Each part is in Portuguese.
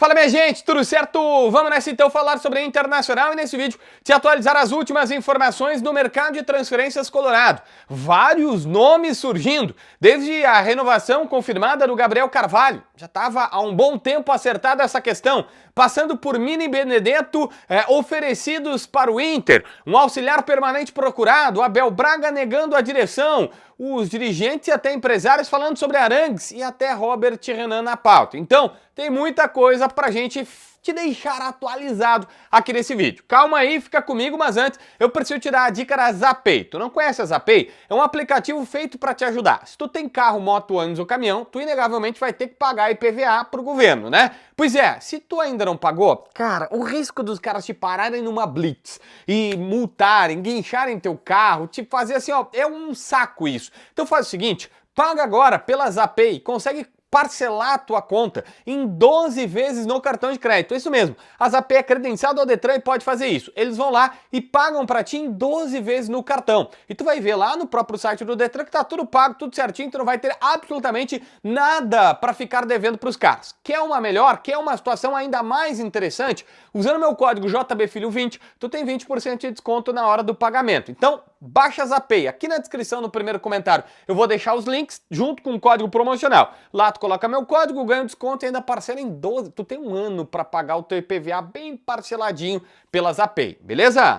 Fala minha gente, tudo certo? Vamos nessa então falar sobre a Internacional e nesse vídeo te atualizar as últimas informações do mercado de transferências colorado. Vários nomes surgindo, desde a renovação confirmada do Gabriel Carvalho, já estava há um bom tempo acertada essa questão, passando por Mina e Benedetto oferecidos para o Inter, um auxiliar permanente procurado, Abel Braga negando a direção, os dirigentes e até empresários falando sobre Arangues e até Robert Renan na pauta. Então, tem muita coisa pra gente te deixar atualizado aqui nesse vídeo. Calma aí, fica comigo, mas antes eu preciso te dar a dica da Zapay. Tu não conhece a Zapay? É um aplicativo feito para te ajudar. Se tu tem carro, moto, ônibus ou caminhão, tu inegavelmente vai ter que pagar IPVA pro governo, né? Pois é, se tu ainda não pagou, cara, o risco dos caras te pararem numa blitz e multarem, guincharem teu carro, te fazer assim, ó, é um saco isso. Então faz o seguinte, paga agora pela Zapay, consegue parcelar a tua conta em 12 vezes no cartão de crédito. Isso mesmo, a Zapay é credenciada ao Detran e pode fazer isso. Eles vão lá e pagam pra ti em 12 vezes no cartão. E tu vai ver lá no próprio site do Detran que tá tudo pago, tudo certinho, tu não vai ter absolutamente nada pra ficar devendo pros caras. Quer uma melhor? Quer uma situação ainda mais interessante? Usando meu código JBFilho20, tu tem 20% de desconto na hora do pagamento. Então, baixa a Zapay. Aqui na descrição, no primeiro comentário, eu vou deixar os links junto com o código promocional. Lá tu coloca meu código, ganha um desconto e ainda parcela em 12. Tu tem um ano para pagar o teu IPVA bem parceladinho pela Zapay, beleza?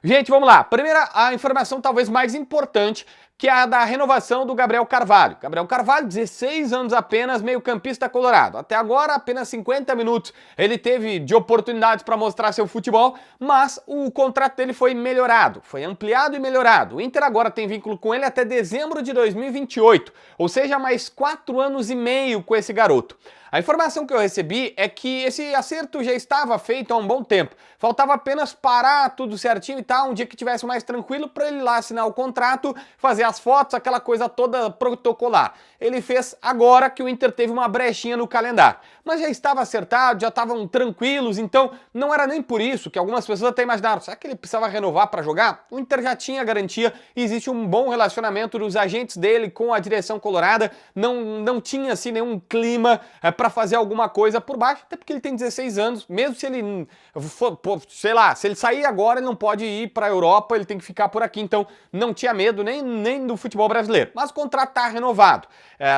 Gente, vamos lá. Primeira, a informação talvez mais importante, que é a da renovação do Gabriel Carvalho. Gabriel Carvalho, 16 anos apenas, meio-campista colorado. Até agora, apenas 50 minutos ele teve de oportunidades para mostrar seu futebol, mas o contrato dele foi melhorado, foi ampliado e melhorado. O Inter agora tem vínculo com ele até dezembro de 2028, ou seja, mais 4 anos e meio com esse garoto. A informação que eu recebi é que esse acerto já estava feito há um bom tempo. Faltava apenas parar tudo certinho e tal, um dia que tivesse mais tranquilo para ele ir lá assinar o contrato, fazer as fotos, aquela coisa toda protocolar. Ele fez agora que o Inter teve uma brechinha no calendário. Mas já estava acertado, já estavam tranquilos, então não era nem por isso que algumas pessoas até imaginaram, será que ele precisava renovar para jogar? O Inter já tinha garantia, existe um bom relacionamento dos agentes dele com a direção colorada, não tinha assim nenhum clima para fazer alguma coisa por baixo, até porque ele tem 16 anos, mesmo se ele for, sei lá, se ele sair agora, ele não pode ir para a Europa, ele tem que ficar por aqui, então não tinha medo nem do futebol brasileiro. Mas o contrato está renovado.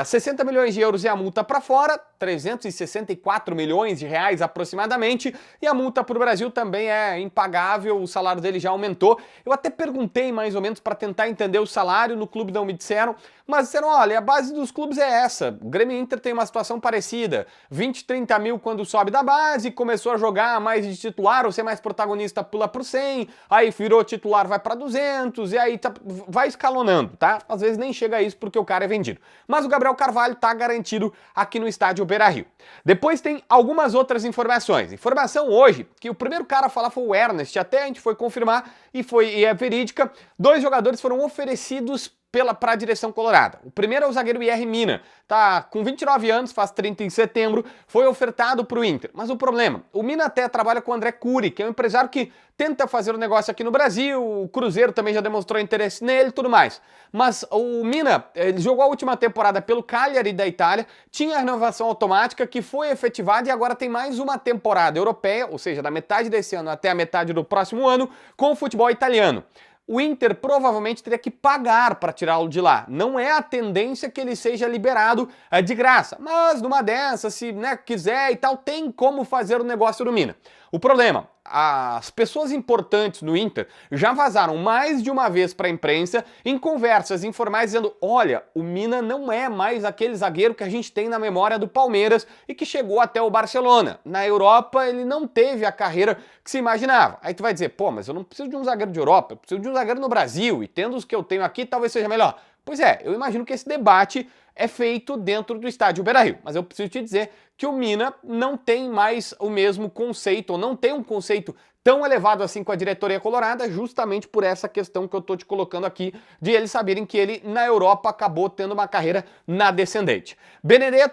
60 milhões de euros é a multa para fora, 364 milhões de reais aproximadamente, e a multa para o Brasil também é impagável, o salário dele já aumentou. Eu até perguntei mais ou menos para tentar entender o salário, no clube não me disseram, mas disseram, olha, a base dos clubes é essa, o Grêmio e Inter tem uma situação parecida, 20, 30 mil quando sobe da base, começou a jogar mais de titular, ou ser mais protagonista pula por 100, aí virou titular, vai para 200, e aí vai escalonando, tá? Às vezes nem chega a isso porque o cara é vendido. Mas o Gabriel Carvalho tá garantido aqui no estádio Beira-Rio. Depois tem algumas outras informações. Informação hoje, que o primeiro cara a falar foi o Ernest, até a gente foi confirmar e é verídica, 2 jogadores foram oferecidos para a direção colorada. O primeiro é o zagueiro IR Mina, tá com 29 anos, faz 30 em setembro, foi ofertado para o Inter. Mas o problema, o Mina até trabalha com o André Curi, que é um empresário que tenta fazer um negócio aqui no Brasil, o Cruzeiro também já demonstrou interesse nele e tudo mais. Mas o Mina, ele jogou a última temporada pelo Cagliari da Itália, tinha a renovação automática que foi efetivada e agora tem mais uma temporada europeia, ou seja, da metade desse ano até a metade do próximo ano, com o futebol italiano. O Inter provavelmente teria que pagar para tirá-lo de lá. Não é a tendência que ele seja liberado de graça. Mas numa dessas, se quiser e tal, tem como fazer o negócio do Mina. O problema, as pessoas importantes no Inter já vazaram mais de uma vez para a imprensa em conversas informais dizendo, olha, o Mina não é mais aquele zagueiro que a gente tem na memória do Palmeiras e que chegou até o Barcelona. Na Europa ele não teve a carreira que se imaginava. Aí tu vai dizer, pô, mas eu não preciso de um zagueiro de Europa, eu preciso de um zagueiro no Brasil e tendo os que eu tenho aqui talvez seja melhor. Pois é, eu imagino que esse debate é feito dentro do estádio Beira-Rio, mas eu preciso te dizer que o Mina não tem mais o mesmo conceito, ou não tem um conceito tão elevado assim com a diretoria colorada, justamente por essa questão que eu tô te colocando aqui, de eles saberem que ele na Europa acabou tendo uma carreira na descendente.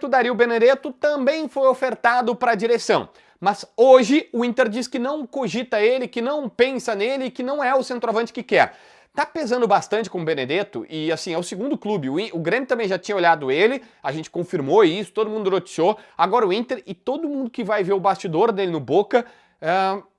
Dario Benedetto também foi ofertado para a direção. Mas hoje o Inter diz que não cogita ele, que não pensa nele, que não é o centroavante que quer. tá pesando bastante com o Benedetto e, assim, é o segundo clube. O Grêmio também já tinha olhado ele, a gente confirmou isso, todo mundo noticiou. Agora o Inter e todo mundo que vai ver o bastidor dele no Boca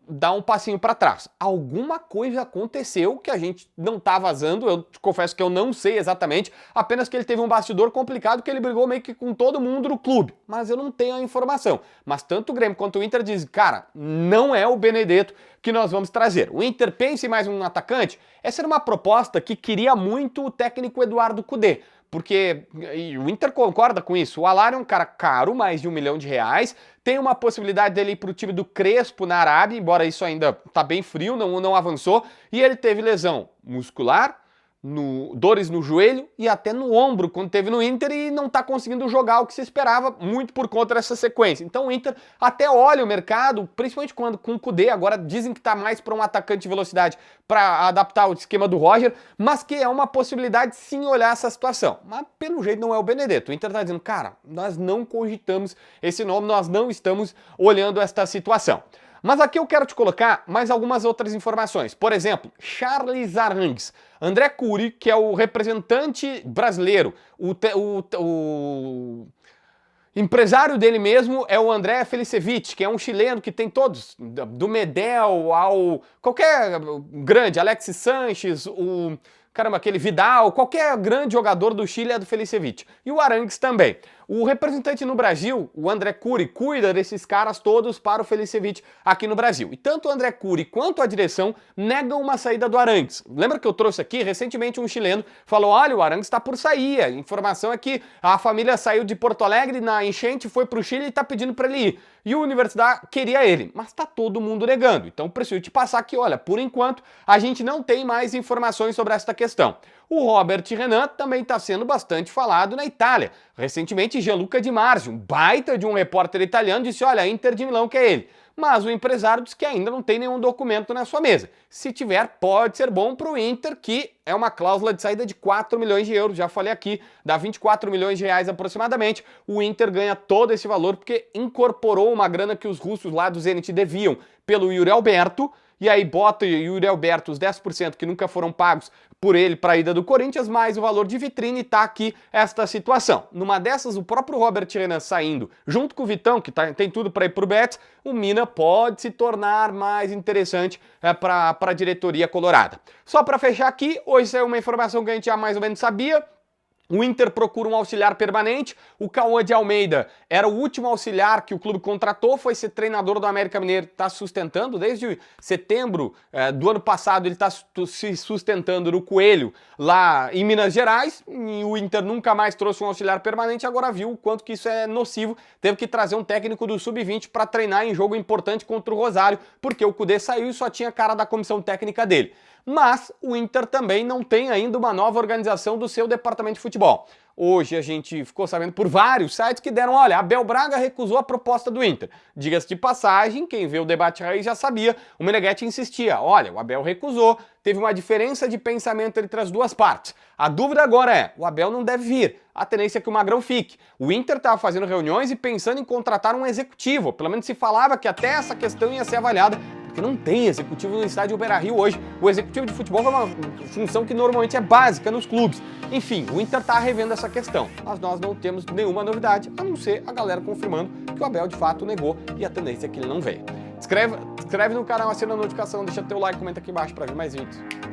dá um passinho para trás. Alguma coisa aconteceu que a gente não tá vazando, eu te confesso que eu não sei exatamente, apenas que ele teve um bastidor complicado que ele brigou meio que com todo mundo no clube, mas eu não tenho a informação. Mas tanto o Grêmio quanto o Inter dizem, cara, não é o Benedetto que nós vamos trazer. O Inter pensa em mais um atacante? Essa era uma proposta que queria muito o técnico Eduardo Cudê, porque o Inter concorda com isso. O Alar é um cara caro, mais de R$1 milhão, tem uma possibilidade dele ir para o time do Crespo na Arábia, embora isso ainda tá bem frio, não avançou, e ele teve lesão muscular, dores no joelho e até no ombro quando teve no Inter e não tá conseguindo jogar o que se esperava, muito por conta dessa sequência. Então o Inter até olha o mercado, principalmente quando com o Cudê, agora dizem que tá mais para um atacante de velocidade para adaptar o esquema do Roger, mas que é uma possibilidade sim olhar essa situação. Mas pelo jeito não é o Benedetto. O Inter tá dizendo, cara, nós não cogitamos esse nome, nós não estamos olhando esta situação. Mas aqui eu quero te colocar mais algumas outras informações. Por exemplo, Charles Arangues. André Curi, que é o representante brasileiro, o empresário dele mesmo é o André Felicevich, que é um chileno que tem todos, do Medel ao qualquer grande, Alexis Sanches, aquele Vidal, qualquer grande jogador do Chile é do Felicevich. E o Arangues também. O representante no Brasil, o André Curi, cuida desses caras todos para o Felicevich aqui no Brasil. E tanto o André Curi quanto a direção negam uma saída do Arangues. Lembra que eu trouxe aqui, recentemente um chileno falou, olha, o Arangues está por sair. A informação é que a família saiu de Porto Alegre na enchente, foi para o Chile e está pedindo para ele ir. E a Universidade queria ele, mas está todo mundo negando. Então preciso te passar aqui, olha, por enquanto a gente não tem mais informações sobre esta questão. O Robert Renan também está sendo bastante falado na Itália. Recentemente, Gianluca Di Marzio, um baita de um repórter italiano, disse, olha, Inter de Milão quer ele. Mas o empresário diz que ainda não tem nenhum documento na sua mesa. Se tiver, pode ser bom para o Inter, que é uma cláusula de saída de 4 milhões de euros. Já falei aqui, dá 24 milhões de reais aproximadamente. O Inter ganha todo esse valor porque incorporou uma grana que os russos lá do Zenit deviam pelo Yuri Alberto. E aí bota o Yuri Alberto os 10% que nunca foram pagos por ele para a ida do Corinthians, mais o valor de vitrine, e tá aqui esta situação. Numa dessas, o próprio Robert Renan saindo, junto com o Vitão, que tem tudo para ir pro Betis, o Mina pode se tornar mais interessante para a diretoria colorada. Só para fechar aqui, hoje é uma informação que a gente já mais ou menos sabia. O Inter procura um auxiliar permanente, o Cauã de Almeida era o último auxiliar que o clube contratou, foi ser treinador do América Mineiro, está sustentando, desde setembro do ano passado ele está se sustentando no Coelho, lá em Minas Gerais, e o Inter nunca mais trouxe um auxiliar permanente, agora viu o quanto que isso é nocivo, teve que trazer um técnico do Sub-20 para treinar em jogo importante contra o Rosário, porque o Cudê saiu e só tinha cara da comissão técnica dele. Mas o Inter também não tem ainda uma nova organização do seu departamento de futebol. Hoje a gente ficou sabendo por vários sites que deram, olha, Abel Braga recusou a proposta do Inter. Diga-se de passagem, quem vê o debate raiz já sabia, o Meneghetti insistia, olha, o Abel recusou, teve uma diferença de pensamento entre as duas partes. A dúvida agora é, o Abel não deve vir, a tendência é que o Magrão fique. O Inter estava fazendo reuniões e pensando em contratar um executivo, pelo menos se falava que até essa questão ia ser avaliada, porque não tem executivo no estádio Beira-Rio hoje. O executivo de futebol é uma função que normalmente é básica nos clubes. Enfim, o Inter está revendo essa questão, mas nós não temos nenhuma novidade, a não ser a galera confirmando que o Abel de fato negou e a tendência é que ele não veio. Inscreve no canal, assina a notificação, deixa teu like, comenta aqui embaixo para ver mais vídeos.